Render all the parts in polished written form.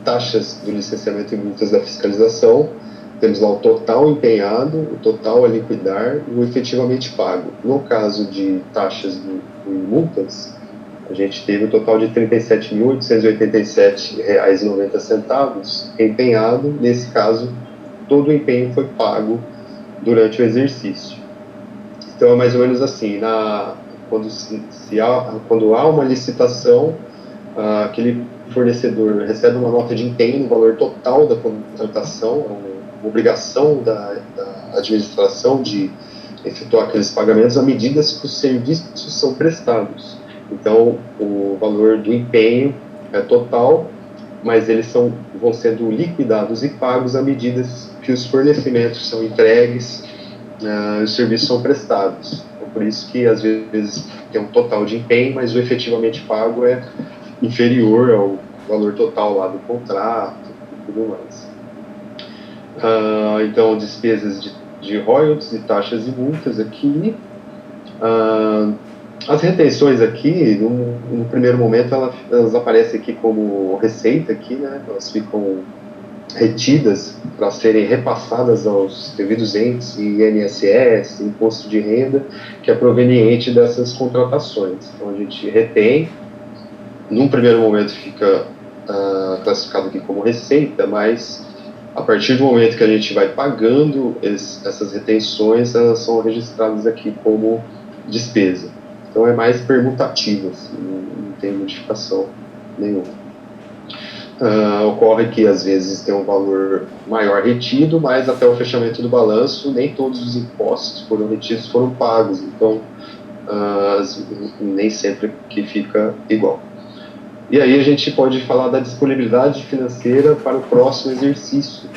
taxas do licenciamento e multas da fiscalização, temos lá o total empenhado, o total a liquidar e o efetivamente pago. No caso de taxas e multas, a gente teve o total de R$ 37.887,90 empenhado. Nesse caso, todo o empenho foi pago durante o exercício. Então, é mais ou menos assim, quando há uma licitação, aquele fornecedor recebe uma nota de empenho no valor total da contratação, uma obrigação da administração de efetuar aqueles pagamentos à medida que os serviços são prestados. Então, o valor do empenho é total, mas eles vão sendo liquidados e pagos à medida que os fornecimentos são entregues, os serviços são prestados. Então, por isso que, às vezes, tem um total de empenho, mas o efetivamente pago é inferior ao valor total lá do contrato e tudo mais. Então, despesas de royalties e taxas e multas aqui. As retenções aqui, no primeiro momento, elas aparecem aqui como receita, aqui, né? Elas ficam retidas para serem repassadas aos devidos entes, INSS, Imposto de Renda, que é proveniente dessas contratações. Então, a gente retém, num primeiro momento fica classificado aqui como receita, mas a partir do momento que a gente vai pagando essas retenções, elas são registradas aqui como despesa. Então é mais permutativo, assim, não tem modificação nenhuma. Ocorre que às vezes tem um valor maior retido, mas até o fechamento do balanço nem todos os impostos que foram retidos foram pagos, então nem sempre que fica igual. E aí a gente pode falar da disponibilidade financeira para o próximo exercício,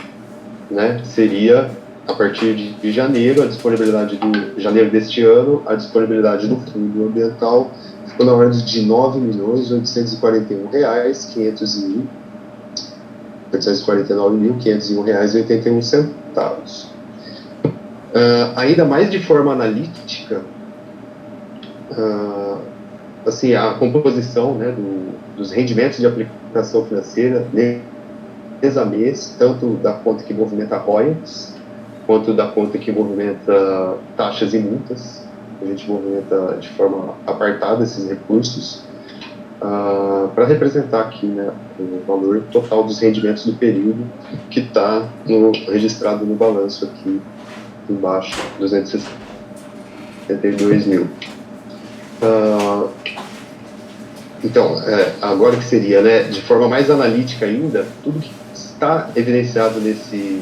né? Seria, a partir de janeiro, a disponibilidade do janeiro deste ano, a disponibilidade do fundo ambiental ficou na ordem de R$ 9.849.501,81. Ainda mais de forma analítica, assim, a composição, né, dos rendimentos de aplicação financeira mês a mês, tanto da conta que movimenta royalties, quanto da conta que movimenta taxas e multas. A gente movimenta de forma apartada esses recursos para representar aqui, né, o valor total dos rendimentos do período que está registrado no balanço aqui embaixo, 262 mil. Então, agora que seria, né, de forma mais analítica ainda, tudo que está evidenciado nesse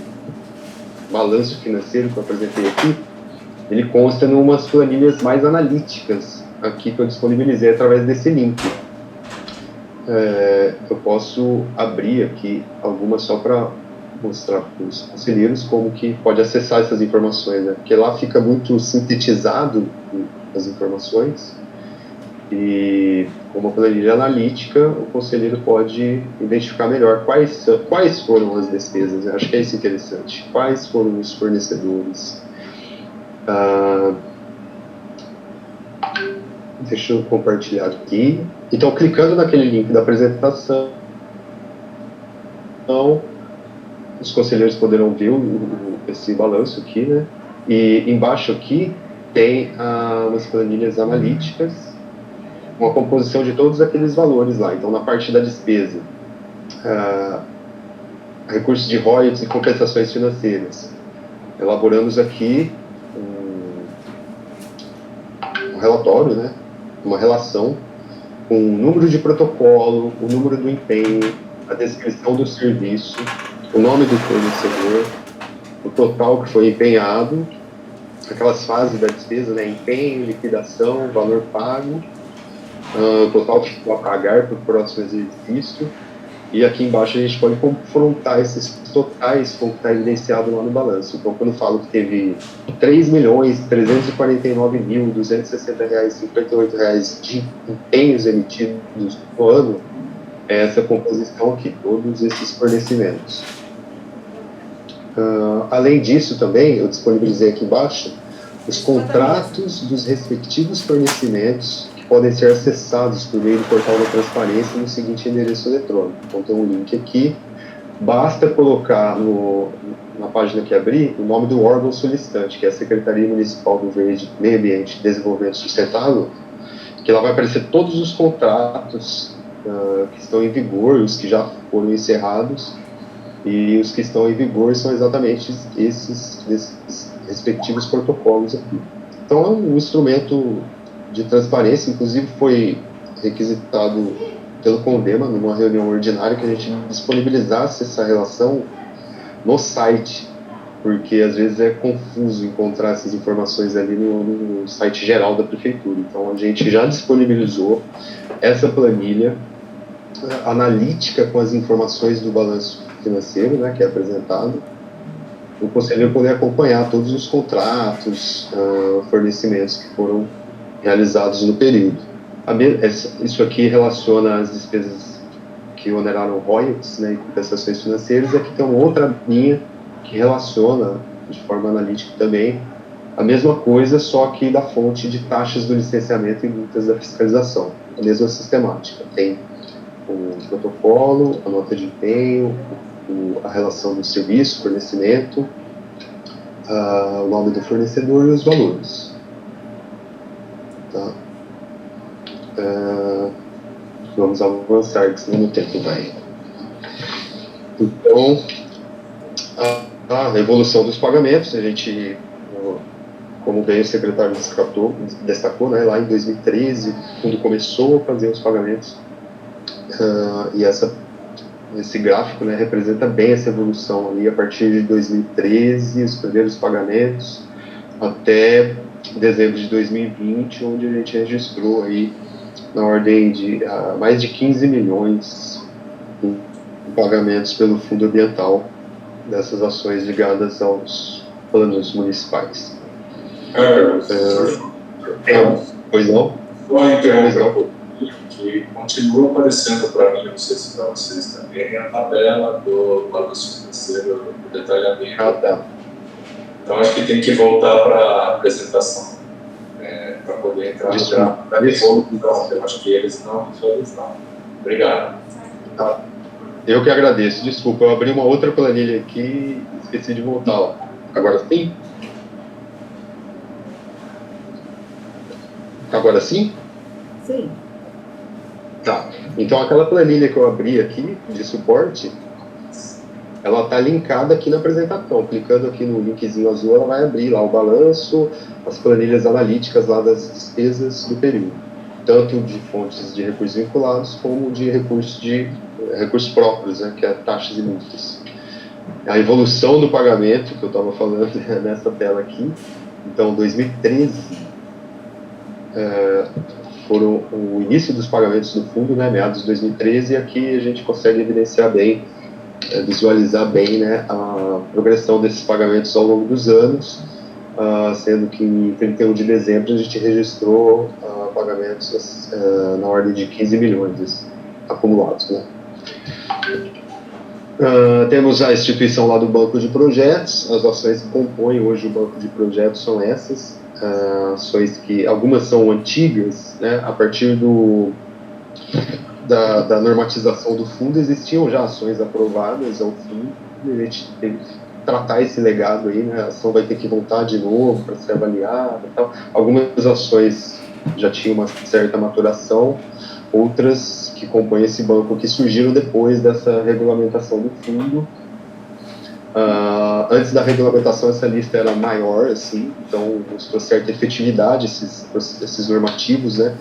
balanço financeiro que eu apresentei aqui, ele consta em umas planilhas mais analíticas aqui que eu disponibilizei através desse link. Eu posso abrir aqui algumas só para mostrar para os conselheiros como que pode acessar essas informações, né? Porque lá fica muito sintetizado as informações e com uma planilha analítica o conselheiro pode identificar melhor quais foram as despesas. Eu acho que é isso interessante. Quais foram os fornecedores? Deixa eu compartilhar aqui. Então, clicando naquele link da apresentação, os conselheiros poderão ver esse balanço aqui, né? E embaixo aqui tem umas planilhas analíticas, uma composição de todos aqueles valores lá. Então, na parte da despesa, recursos de royalties e compensações financeiras. Elaboramos aqui um relatório, né? Uma relação com o número de protocolo, o número do empenho, a descrição do serviço, o nome do fornecedor, o total que foi empenhado, aquelas fases da despesa, né? Empenho, liquidação, valor pago, o total que ficou a pagar para o próximo exercício. E aqui embaixo a gente pode confrontar esses totais com o que está evidenciado lá no balanço. Então, quando eu falo que teve R$ 3.349.260,58 de empenhos emitidos no ano, é essa composição aqui, todos esses fornecimentos. Além disso, também, eu disponibilizei aqui embaixo os contratos dos respectivos fornecimentos que podem ser acessados por meio do portal da transparência no seguinte endereço eletrônico. Então, tem um link aqui basta colocar na página que abrir o nome do órgão solicitante, que é a Secretaria Municipal do Verde, Meio Ambiente e Desenvolvimento Sustentável, que lá vai aparecer todos os contratos que estão em vigor, os que já foram encerrados, e os que estão em vigor são exatamente esses respectivos protocolos aqui. Então, é um instrumento de transparência, inclusive foi requisitado pelo CONVEMA, numa reunião ordinária, que a gente disponibilizasse essa relação no site, porque às vezes é confuso encontrar essas informações ali no site geral da prefeitura. Então, a gente já disponibilizou essa planilha analítica com as informações do balanço financeiro, né, que é apresentado, o conselheiro poder acompanhar todos os contratos, fornecimentos que foram realizados no período. Isso aqui relaciona as despesas que oneraram royalties, né, e compensações financeiras. Aqui tem uma outra linha que relaciona, de forma analítica também, a mesma coisa, só que da fonte de taxas do licenciamento e multas da fiscalização. A mesma sistemática. Tem o protocolo, a nota de empenho, a relação do serviço, fornecimento, o nome do fornecedor e os valores. Tá? Vamos avançar, que senão o tempo vai. Então, a evolução dos pagamentos, a gente, como bem o secretário destacou, né, lá em 2013, quando começou a fazer os pagamentos, e esse gráfico, né, representa bem essa evolução ali a partir de 2013, os primeiros pagamentos, até dezembro de 2020, onde a gente registrou aí na ordem de mais de 15 milhões em pagamentos pelo Fundo Ambiental dessas ações ligadas aos planos municipais. Pois não? Que continua aparecendo para mim, não sei se para vocês também, a tabela do balanço financeiro, do detalhamento. Tá. Então, acho que tem que voltar para a apresentação, para poder entrar no gráfico da evolução. Eu acho que eles não visualizaram. Obrigado. Tá. Eu que agradeço. Desculpa, eu abri uma outra planilha aqui e esqueci de voltar lá. Agora sim? Agora sim? Sim. Tá. Então, aquela planilha que eu abri aqui, de suporte, ela está linkada aqui na apresentação. Clicando aqui no linkzinho azul, ela vai abrir lá o balanço, as planilhas analíticas lá das despesas do período. Tanto de fontes de recursos vinculados, como de recursos próprios, né, que é taxas e multas. A evolução do pagamento, que eu estava falando nessa tela aqui, então, 2013... foram o início dos pagamentos do fundo, né, meados de 2013, e aqui a gente consegue evidenciar bem, visualizar bem, né, a progressão desses pagamentos ao longo dos anos, sendo que em 31 de dezembro a gente registrou pagamentos na ordem de 15 milhões acumulados, né. Temos a instituição lá do banco de projetos. As ações que compõem hoje o banco de projetos são essas, ações que algumas são antigas, né, a partir da normatização do fundo existiam já ações aprovadas ao fundo, e a gente tem que tratar esse legado aí, né, a ação vai ter que voltar de novo para ser avaliada e tal. Algumas ações já tinham uma certa maturação, outras que compõem esse banco que surgiram depois dessa regulamentação do fundo. Antes da regulamentação, essa lista era maior, assim, então mostrou certa efetividade esses normativos, né?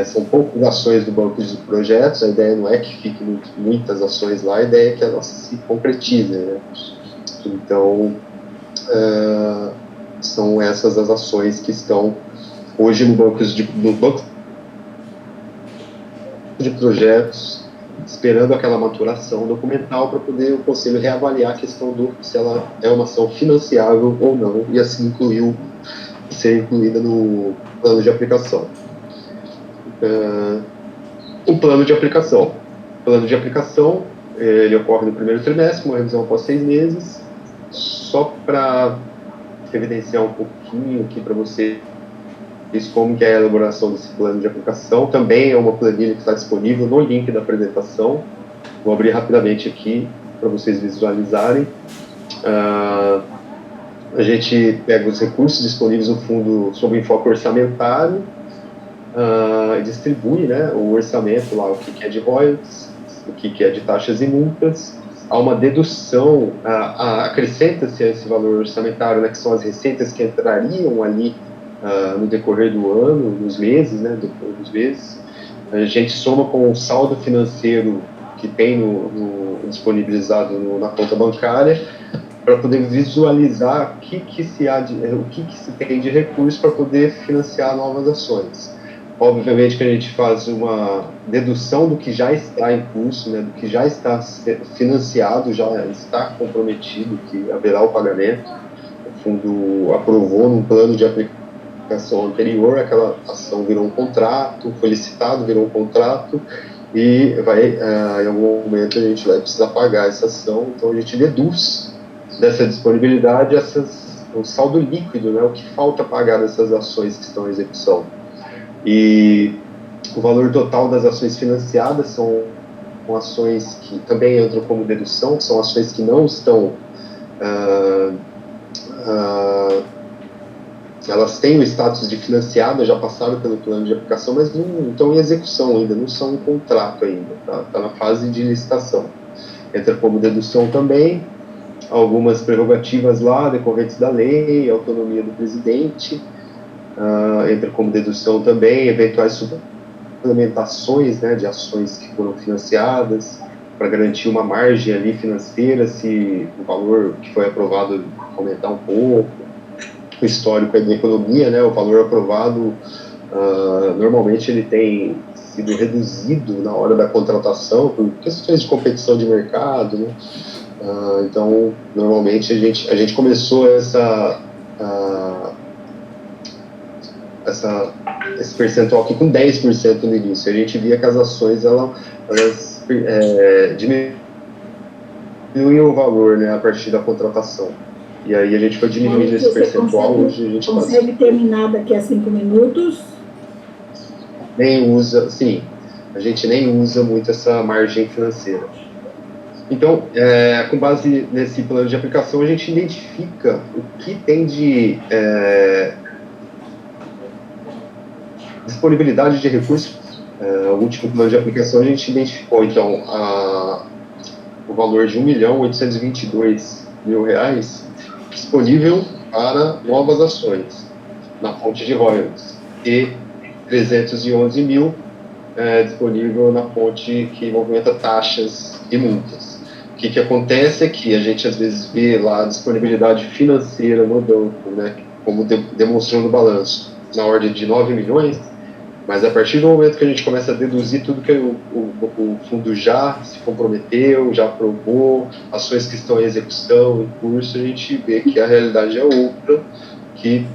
São poucas ações do banco de projetos, a ideia não é que fiquem muitas ações lá, a ideia é que elas se concretizem, né? Então, são essas as ações que estão hoje no banco de projetos, esperando aquela maturação documental para poder o Conselho reavaliar a questão se ela é uma ação financiável ou não, e assim ser incluída no plano de aplicação. O plano de aplicação. O plano de aplicação, ele ocorre no primeiro trimestre, uma revisão após 6 meses, só para evidenciar um pouquinho aqui para você como que é a elaboração desse plano de aplicação. Também é uma planilha que está disponível no link da apresentação. Vou abrir rapidamente aqui para vocês visualizarem. A gente pega os recursos disponíveis no fundo sob enfoque orçamentário e distribui, né, o orçamento lá, o que é de royalties, o que é de taxas e multas. Há uma dedução, acrescenta-se a esse valor orçamentário, né, que são as receitas que entrariam ali no decorrer do ano, nos meses, né, depois dos meses. A gente soma com o saldo financeiro que tem disponibilizado na conta bancária, para poder visualizar o que se tem de recurso para poder financiar novas ações. Obviamente que a gente faz uma dedução do que já está em curso, né, do que já está financiado, já está comprometido, que haverá o pagamento. O fundo aprovou num plano de aplicação anterior, aquela ação virou um contrato, foi licitado, virou um contrato, e em algum momento a gente vai precisar pagar essa ação, então a gente deduz dessa disponibilidade o saldo líquido, né, o que falta pagar dessas ações que estão em execução. E o valor total das ações financiadas são ações que também entram como dedução, são ações que não estão, elas têm o status de financiada, já passaram pelo plano de aplicação, mas não estão em execução ainda, não são em contrato ainda, tá na fase de licitação. Entra como dedução também algumas prerrogativas lá decorrentes da lei, autonomia do presidente, entra como dedução também eventuais suplementações, né, de ações que foram financiadas, para garantir uma margem ali financeira, se o valor que foi aprovado aumentar um pouco, o histórico aí da economia, né, o valor aprovado, normalmente ele tem sido reduzido na hora da contratação, por questões de competição de mercado, né. Então, normalmente a gente começou esse percentual aqui com 10% no início. A gente via que as ações elas diminuíam o valor, né, a partir da contratação. E aí a gente foi diminuindo esse percentual. Hoje a gente consegue terminar daqui a 5 minutos? Nem usa, sim, a gente nem usa muito essa margem financeira. Então, com base nesse plano de aplicação, a gente identifica o que tem de disponibilidade de recursos. O último plano de aplicação a gente identificou, então, o valor de R$1.822.000 disponível para novas ações na fonte de royalties e 311 mil disponível na fonte que movimenta taxas e multas. O que acontece é que a gente às vezes vê lá a disponibilidade financeira no banco, né, como demonstrando o balanço, na ordem de 9 milhões, mas a partir do momento que a gente começa a deduzir tudo que o fundo já se comprometeu, já aprovou, ações que estão em execução, em curso, a gente vê que a realidade é outra, que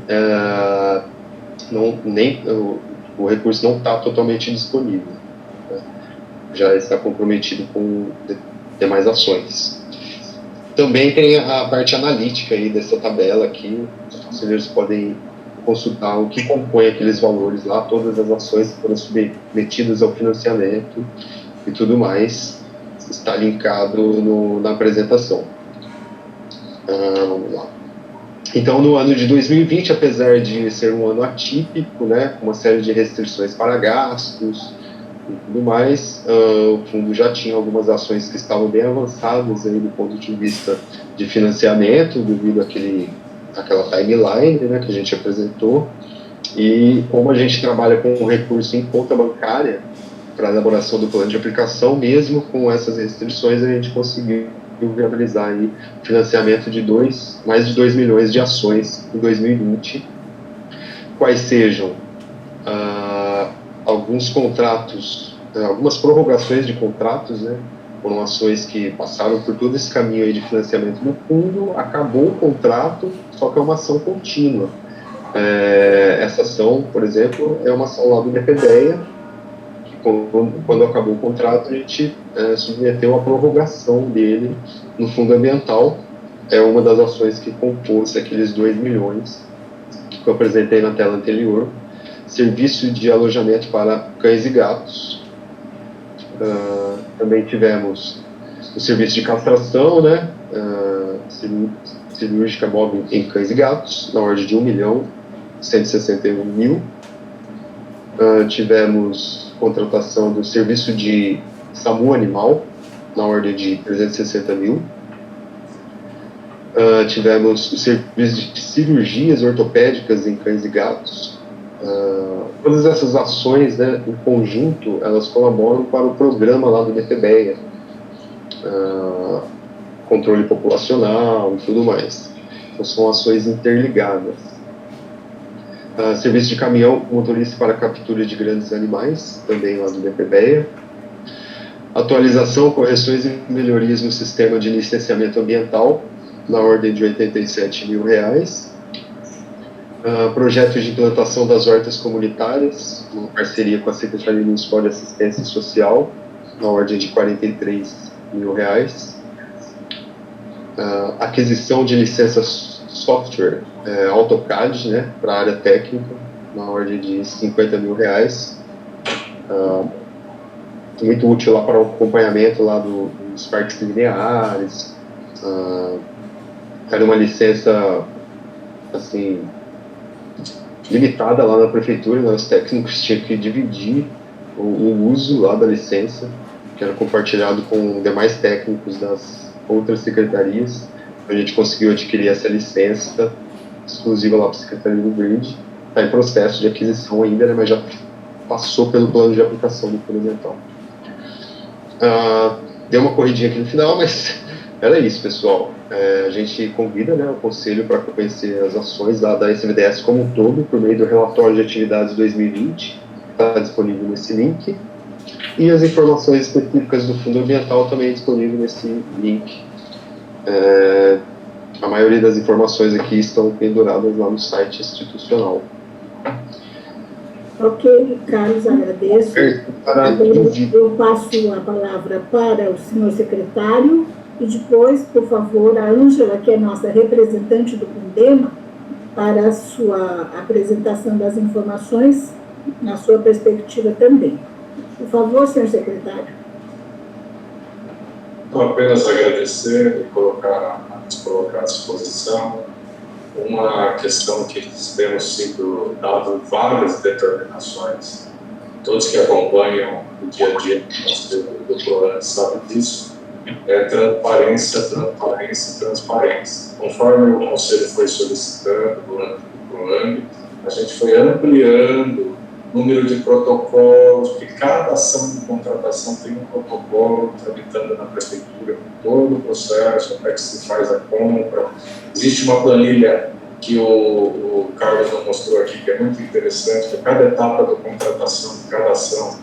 o recurso não está totalmente disponível, né? Já está comprometido com demais ações. Também tem a parte analítica aí dessa tabela aqui, os conselheiros podem consultar o que compõe aqueles valores lá, todas as ações que foram submetidas ao financiamento e tudo mais, está linkado na apresentação. Vamos lá. Então, no ano de 2020, apesar de ser um ano atípico, né, com uma série de restrições para gastos e tudo mais, o fundo já tinha algumas ações que estavam bem avançadas aí do ponto de vista de financiamento, devido àquela timeline, né, que a gente apresentou. E como a gente trabalha com recurso em conta bancária para a elaboração do plano de aplicação, mesmo com essas restrições, a gente conseguiu viabilizar aí financiamento de mais de 2 milhões de ações em 2020, quais sejam alguns contratos, algumas prorrogações de contratos, né, foram ações que passaram por todo esse caminho aí de financiamento do fundo, acabou o contrato, só que é uma ação contínua. Essa ação, por exemplo, é uma ação lá do BPDEA, que quando acabou o contrato, a gente submeteu a prorrogação dele no fundo ambiental. É uma das ações que compôs aqueles 2 milhões que eu apresentei na tela anterior. Serviço de alojamento para cães e gatos. Também tivemos o serviço de castração, né, cirúrgica móvel em cães e gatos, na ordem de 1.161.000. Tivemos contratação do serviço de SAMU animal, na ordem de 360.000. Tivemos o serviço de cirurgias ortopédicas em cães e gatos. Todas essas ações, né, em conjunto, elas colaboram para o programa lá do DPBEA, controle populacional e tudo mais. Então, são ações interligadas. Serviço de caminhão motorista para captura de grandes animais, também lá do DPBEA. Atualização, correções e melhorias no sistema de licenciamento ambiental, na ordem de R$87.000. Projeto de implantação das hortas comunitárias, uma parceria com a Secretaria Municipal de Assistência Social, na ordem de R$43.000. Aquisição de licenças software AutoCAD, né, para a área técnica, na ordem de R$50.000. Muito útil lá para o acompanhamento lá dos parques lineares. Era uma licença, assim, limitada lá na prefeitura, né? Os técnicos tinham que dividir o uso lá da licença, que era compartilhado com demais técnicos das outras secretarias. A gente conseguiu adquirir essa licença exclusiva lá para a Secretaria do Verde. Está em processo de aquisição ainda, né? Mas já passou pelo plano de aplicação do Fundo Ambiental. Deu uma corridinha aqui no final, mas era isso, pessoal. A gente convida, né, o Conselho para conhecer as ações da SVDS como um todo, por meio do relatório de atividades 2020, está disponível nesse link, e as informações específicas do Fundo Ambiental também disponível nesse link. A maioria das informações aqui estão penduradas lá no site institucional. Ok, Carlos, agradeço. Agora eu passo a palavra para o senhor secretário e depois, por favor, a Ângela, que é nossa representante do Fundema, para a sua apresentação das informações, na sua perspectiva também. Por favor, senhor secretário. Então, apenas agradecer e colocar à disposição uma questão que temos sido dado várias determinações. Todos que acompanham o dia a dia do PROAMB sabem disso. Transparência, transparência, transparência. Conforme o Conselho foi solicitando durante o PROAMB, a gente foi ampliando o número de protocolos, porque cada ação de contratação tem um protocolo tramitando na prefeitura, com todo o processo, até que se faz a compra. Existe uma planilha que o Carlos não mostrou aqui, que é muito interessante, que cada etapa da contratação de cada ação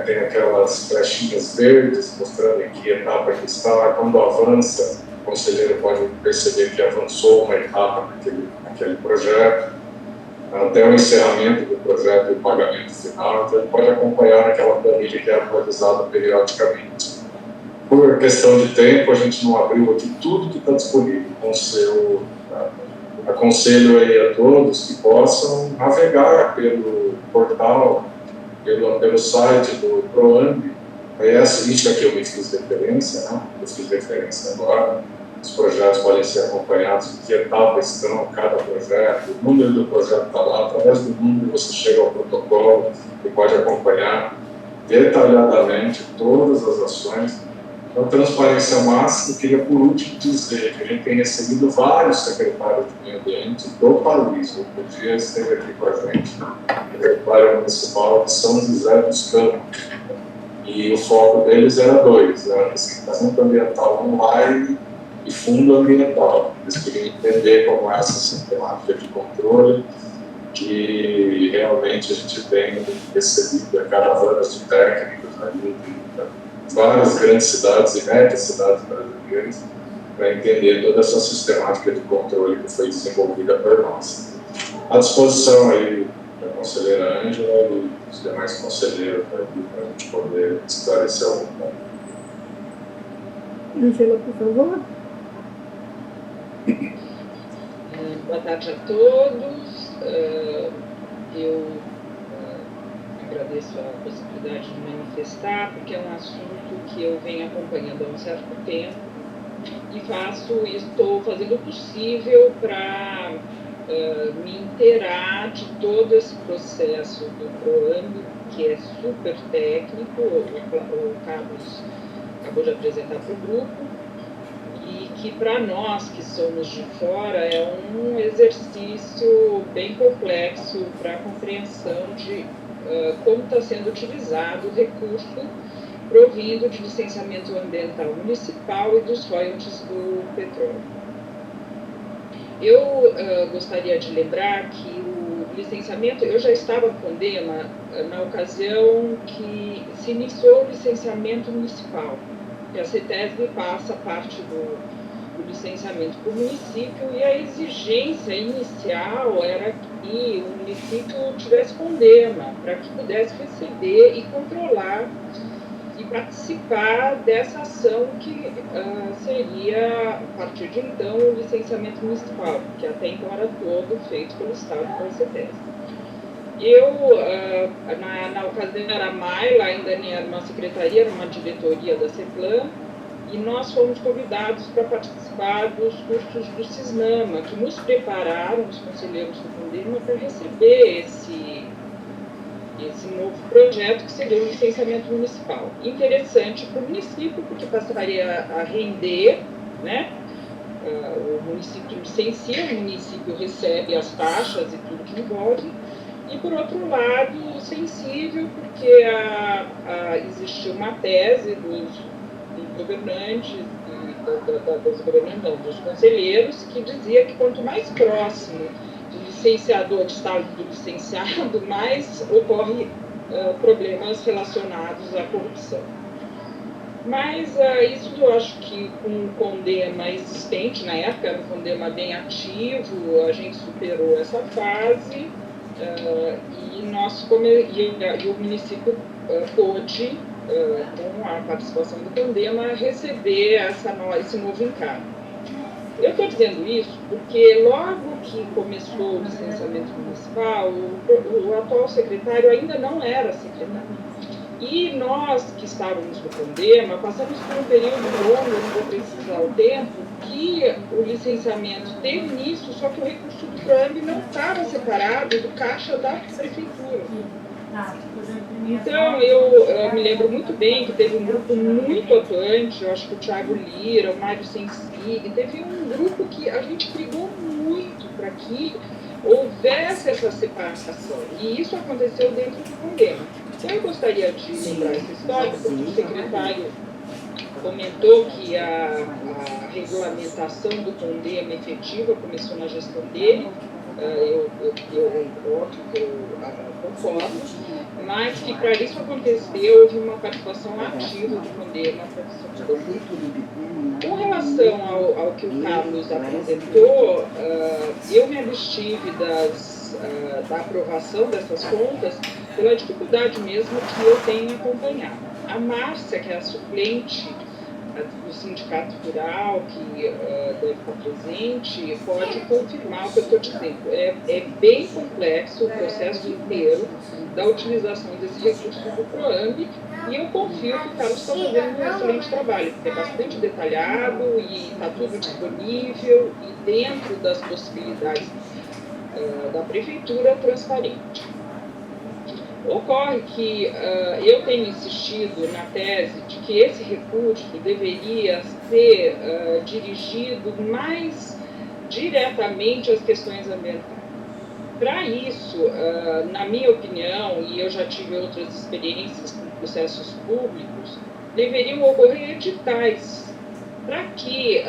tem aquelas flechinhas verdes mostrando em que etapa que está. Quando avança, o conselheiro pode perceber que avançou uma etapa naquele projeto, até o encerramento do projeto e o pagamento final. Então, ele pode acompanhar naquela planilha que é atualizada periodicamente. Por questão de tempo, a gente não abriu aqui tudo que está disponível. Aconselho aí a todos que possam navegar pelo portal, pelo site do PROAMB. Isso aqui eu me fiz referência, né? Eu fiz referência agora. Os projetos podem ser acompanhados, em que etapa estão cada projeto, o número do projeto está lá, através do número você chega ao protocolo e pode acompanhar detalhadamente todas as ações. Então, transparência máxima. Queria, por último, dizer que a gente tem recebido vários secretários de meio ambiente do país. Outro dia esteve aqui com a gente o secretário municipal de São José dos Campos, e o foco deles era dois: era licenciamento ambiental online e fundo ambiental. Eles queriam entender como é essa sistemática de controle, que realmente a gente tem recebido caravanas de técnicos ali de várias grandes cidades e médias cidades brasileiras para entender toda essa sistemática de controle que foi desenvolvida por nós. À disposição aí da conselheira Ângela e dos demais conselheiros para a gente poder esclarecer algum ponto. Ângela, por favor. Boa tarde a todos. Eu agradeço a possibilidade de manifestar, porque é um assunto que eu venho acompanhando há um certo tempo e estou fazendo o possível para me inteirar de todo esse processo do PROAMB, que é super técnico, o Carlos acabou de apresentar para o grupo, e que para nós que somos de fora é um exercício bem complexo para a compreensão de como está sendo utilizado o recurso provindo de licenciamento ambiental municipal e dos royalties do petróleo. Eu gostaria de lembrar que o licenciamento, eu já estava com o DEMA na ocasião que se iniciou o licenciamento municipal, que a CETESB passa parte do licenciamento para o município, e a exigência inicial era que o município tivesse com DEMA, para que pudesse receber e controlar e participar dessa ação que seria, a partir de então, o licenciamento municipal, que até então era todo feito pelo Estado pela CETESB. Eu, na ocasião, era a Maila, ainda nem era uma secretaria, era uma diretoria da CEPLAN, e nós fomos convidados para participar dos cursos do CISNAMA, que nos prepararam, os conselheiros do CONDEMA, para receber esse novo projeto, que seria o licenciamento municipal. Interessante para o município, porque passaria a render, né? O município licencia, o município recebe as taxas e tudo que envolve, e, por outro lado, sensível, porque existiu uma tese dos governantes, dos conselheiros, que dizia que quanto mais próximo do licenciador de estado do licenciado, mais ocorre problemas relacionados à corrupção. Mas isso eu acho que com o CONDEMA existente, na época era um CONDEMA bem ativo, a gente superou essa fase e o município pôde, com a participação do CONDEMA, receber esse novo encargo. Eu estou dizendo isso porque logo que começou o licenciamento municipal, o atual secretário ainda não era secretário. E nós que estávamos no CONDEMA passamos por um período longo, eu não vou precisar o tempo, que o licenciamento teve início, só que o recurso do PROAMB não estava separado do caixa da prefeitura. Então, eu me lembro muito bem que teve um grupo muito atuante, eu acho que o Thiago Lira, o Mário Sensig, teve um grupo que a gente brigou muito para que houvesse essa separação, e isso aconteceu dentro do CONDEMA. Então, eu gostaria de lembrar essa história, porque o secretário comentou que a regulamentação do CONDEMA efetiva começou na gestão dele, eu concordo, mas que para isso acontecer houve uma participação ativa do CONDEMA para isso acontecer. Com relação ao que o Carlos apresentou, eu me abstive da aprovação dessas contas pela dificuldade mesmo que eu tenho acompanhado. A Márcia, que é a suplente do Sindicato Rural, que deve estar presente, pode confirmar o que eu estou dizendo. É bem complexo o processo inteiro da utilização desse recurso do PROAMB, e eu confio que o Carlos está fazendo um excelente trabalho, porque é bastante detalhado e está tudo disponível e dentro das possibilidades da prefeitura transparente. Ocorre que eu tenho insistido na tese de que esse recurso deveria ser dirigido mais diretamente às questões ambientais. Para isso, na minha opinião, e eu já tive outras experiências com processos públicos, deveriam ocorrer editais para que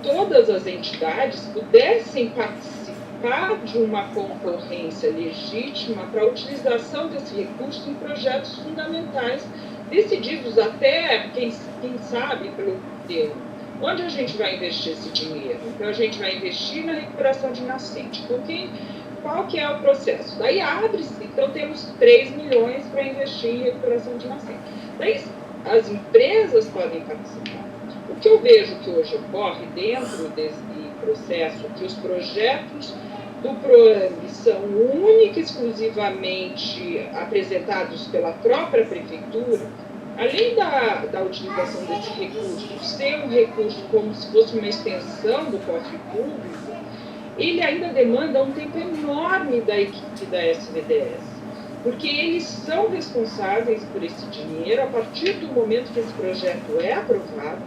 todas as entidades pudessem participar de uma concorrência legítima para a utilização desse recurso em projetos fundamentais, decididos até, quem sabe, pelo governo. Onde a gente vai investir esse dinheiro? Então, a gente vai investir na recuperação de nascente. Qual que é o processo? Daí abre-se, então temos 3 milhões para investir em recuperação de nascente. Daí as empresas podem participar. O que eu vejo que hoje ocorre dentro desse processo, que os projetos do PROAMB são única e exclusivamente apresentados pela própria prefeitura, além da utilização desse recurso ser um recurso como se fosse uma extensão do cofre público, ele ainda demanda um tempo enorme da equipe da SVDS, porque eles são responsáveis por esse dinheiro a partir do momento que esse projeto é aprovado,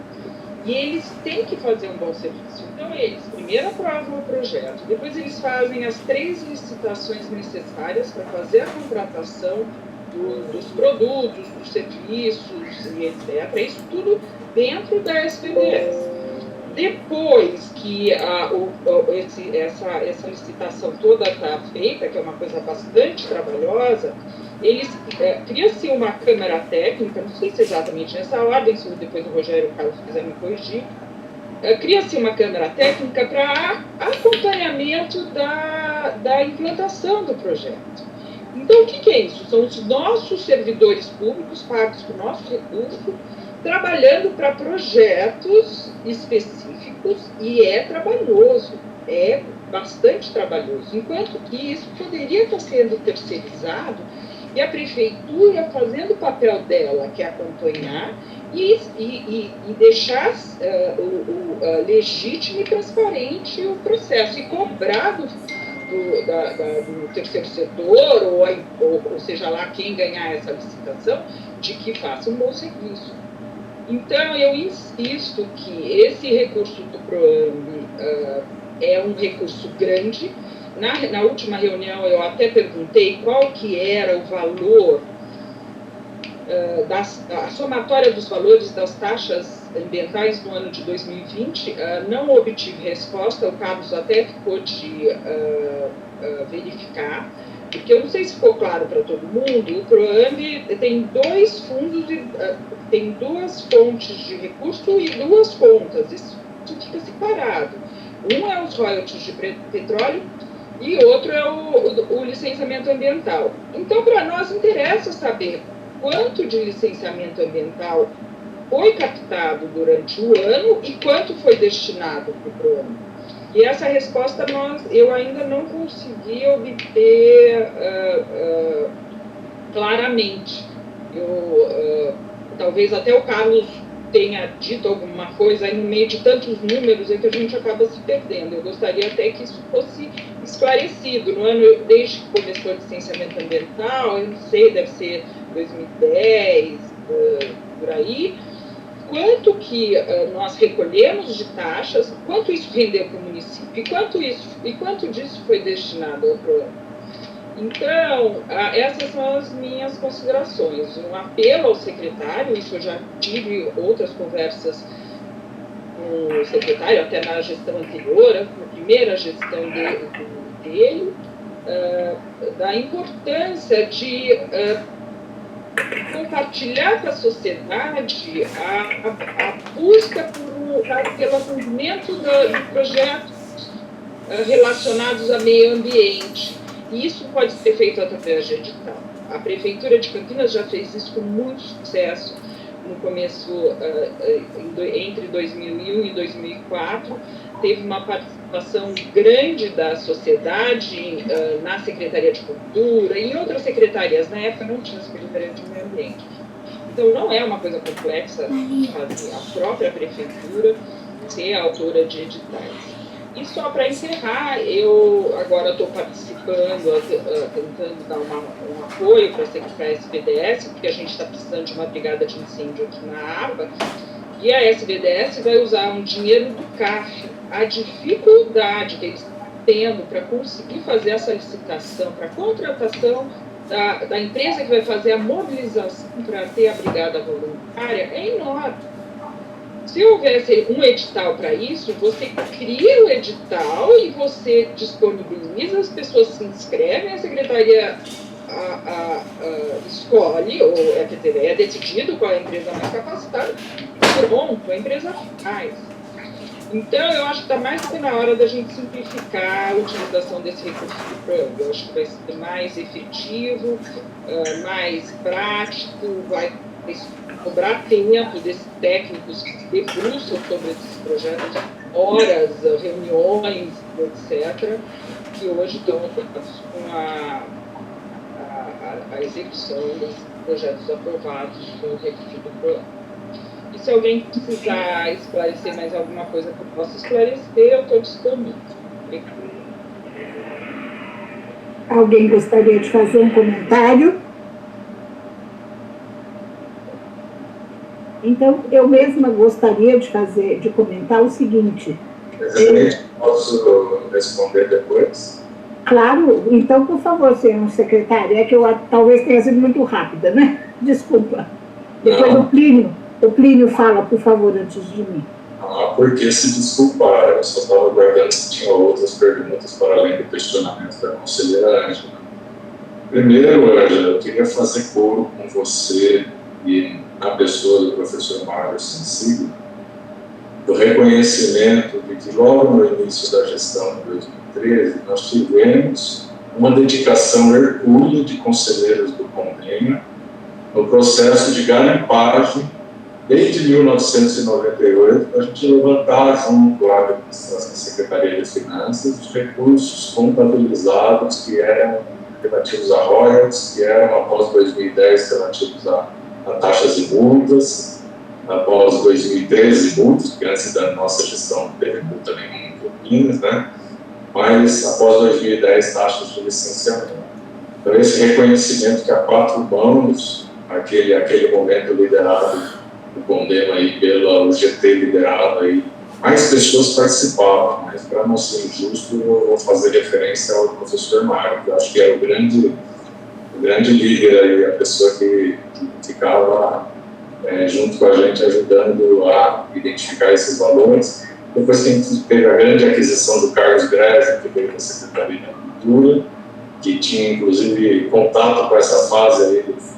e eles têm que fazer um bom serviço. Então, eles primeiro aprovam o projeto, depois eles fazem as 3 licitações necessárias para fazer a contratação dos produtos, dos serviços e etc. Isso tudo dentro da SVDS. Depois que essa licitação toda está feita, que é uma coisa bastante trabalhosa, cria-se uma câmara técnica, não sei se exatamente nessa ordem, se depois o Rogério Carlos quiser me corrigir, cria-se uma câmara técnica para acompanhamento da implantação do projeto. Então, o que é isso? São os nossos servidores públicos, pagos com o nosso recurso, trabalhando para projetos específicos, e é trabalhoso, é bastante trabalhoso, enquanto que isso poderia estar sendo terceirizado e a prefeitura fazendo o papel dela, que é acompanhar e deixar legítimo e transparente o processo, e cobrar do terceiro setor, ou seja lá quem ganhar essa licitação, de que faça um bom serviço. Então, eu insisto que esse recurso do PROAMB é um recurso grande. Na última reunião, eu até perguntei qual que era o valor, a somatória dos valores das taxas ambientais no ano de 2020. Não obtive resposta, o Carlos até ficou de verificar, porque eu não sei se ficou claro para todo mundo. O PROAMB tem 2 fundos, tem 2 fontes de recurso e 2 contas, isso fica separado. Um é os royalties de petróleo e outro é o licenciamento ambiental. Então, para nós interessa saber quanto de licenciamento ambiental foi captado durante o ano e quanto foi destinado para o PROAMB. E essa resposta eu ainda não consegui obter claramente. Talvez até o Carlos tenha dito alguma coisa aí no meio de tantos números em que a gente acaba se perdendo. Eu gostaria até que isso fosse esclarecido. No ano, desde que começou o licenciamento ambiental, eu não sei, deve ser 2010, por aí, quanto que nós recolhemos de taxas, quanto isso rendeu para o município, e quanto disso foi destinado ao PROAMB. Então, essas são as minhas considerações. Um apelo ao secretário, isso eu já tive outras conversas com o secretário, até na gestão anterior, na primeira gestão dele, da importância de compartilhar com a sociedade a busca pelo atendimento de projetos relacionados ao meio ambiente. E isso pode ser feito através de edital. A Prefeitura de Campinas já fez isso com muito sucesso no começo, entre 2001 e 2004. Teve uma participação grande da sociedade na Secretaria de Cultura e em outras secretarias. Na época não tinha Secretaria de Meio Ambiente. Então não é uma coisa complexa fazer a própria Prefeitura ser a autora de editais. E só para encerrar, eu agora estou participando, tentando dar um apoio para a SVDS, porque a gente está precisando de uma brigada de incêndio aqui na ABA, e a SVDS vai usar um dinheiro do CAF. A dificuldade que eles estão tendo para conseguir fazer essa licitação, para a contratação da empresa que vai fazer a mobilização para ter a brigada voluntária é enorme. Se houvesse um edital para isso, você cria o edital e você disponibiliza, as pessoas se inscrevem, a secretaria escolhe, ou é decidido qual é a empresa mais capacitada, e pronto, a empresa faz. Então, eu acho que está mais que na hora da gente simplificar a utilização desse recurso do PROAMB. Eu acho que vai ser mais efetivo, mais prático, vai cobrar tempo desses técnicos que se debruçam sobre esses projetos, horas, reuniões, etc. que hoje estão ocupados com a execução dos projetos aprovados no recurso do PROAMB. E se alguém precisar esclarecer mais alguma coisa que eu possa esclarecer, eu estou disponível. Alguém gostaria de fazer um comentário? Então, eu mesma gostaria de comentar o seguinte. Posso responder depois? Claro, então, por favor, senhor secretário, é que eu talvez tenha sido muito rápida, né? Desculpa. Depois o Plínio fala, por favor, antes de mim. Por que se desculpar? Eu só estava aguardando se tinha outras perguntas para além do questionamento da conselheira Ângela. Primeiro, Ângela, eu queria fazer coro com você e na pessoa do professor Mário Sensível, do reconhecimento de que logo no início da gestão de 2013, nós tivemos uma dedicação hercúlea de conselheiros do convênio no processo de garimpagem desde 1998, para a gente levantar junto à administração Secretaria de Finanças os recursos contabilizados que eram relativos a royalties, que eram após 2010 relativos a taxas e multas, após 2013 multas, porque antes da nossa gestão não teve multa nenhuma em Campinas, né? Mas após 2010 taxas de licenciamento. Então esse reconhecimento que a quatro mãos, aquele momento liderado o Condema aí pela UGT liderado aí, mais pessoas participavam, mas para não ser injusto, eu vou fazer referência ao professor Mário, que eu acho que era o grande líder aí, a pessoa que ficava junto com a gente, ajudando a identificar esses valores. Depois que a gente teve a grande aquisição do Carlos Greve, que veio da Secretaria da Cultura, que tinha inclusive contato com essa fase aí do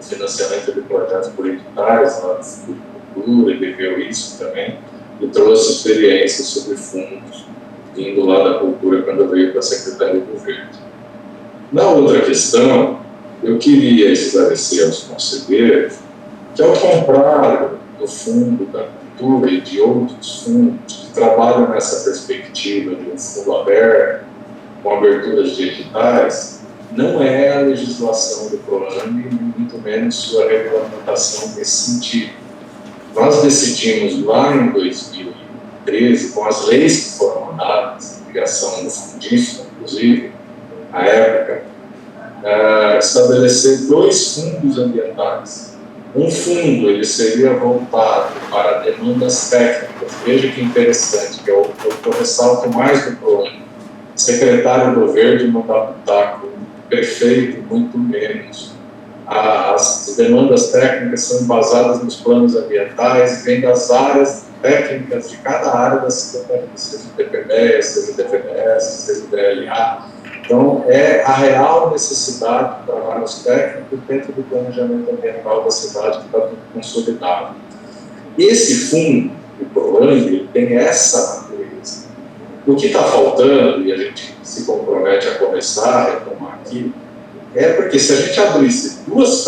financiamento de projetos por editais, lá do Cultura, ele viveu isso também, e trouxe experiências sobre fundos, vindo lá da Cultura quando veio para a Secretaria do Verde. Na outra questão, eu queria esclarecer aos conselheiros que, ao contrário do Fundo da Cultura e de outros fundos que trabalham nessa perspectiva de um fundo aberto, com aberturas de editais, não é a legislação do PROAMB, muito menos sua regulamentação nesse sentido. Nós decidimos lá em 2013, com as leis que foram mandadas, criação do fundista, inclusive, à época, estabelecer 2 fundos ambientais. Um fundo, ele seria voltado para demandas técnicas, veja que interessante, que eu ressalto mais do PROAMB. Secretário do Verde não dá pitaco perfeito, muito menos. As demandas técnicas são baseadas nos planos ambientais, vêm das áreas técnicas de cada área da Secretaria, seja o DPME, seja o DFNS, seja o DLA. Então, é a real necessidade de trabalhos técnicos dentro do planejamento ambiental da cidade que está tudo consolidado. Esse fundo, o PROAMB, tem essa natureza. O que está faltando, e a gente se compromete a começar a retomar aqui, é porque se a gente abrisse 2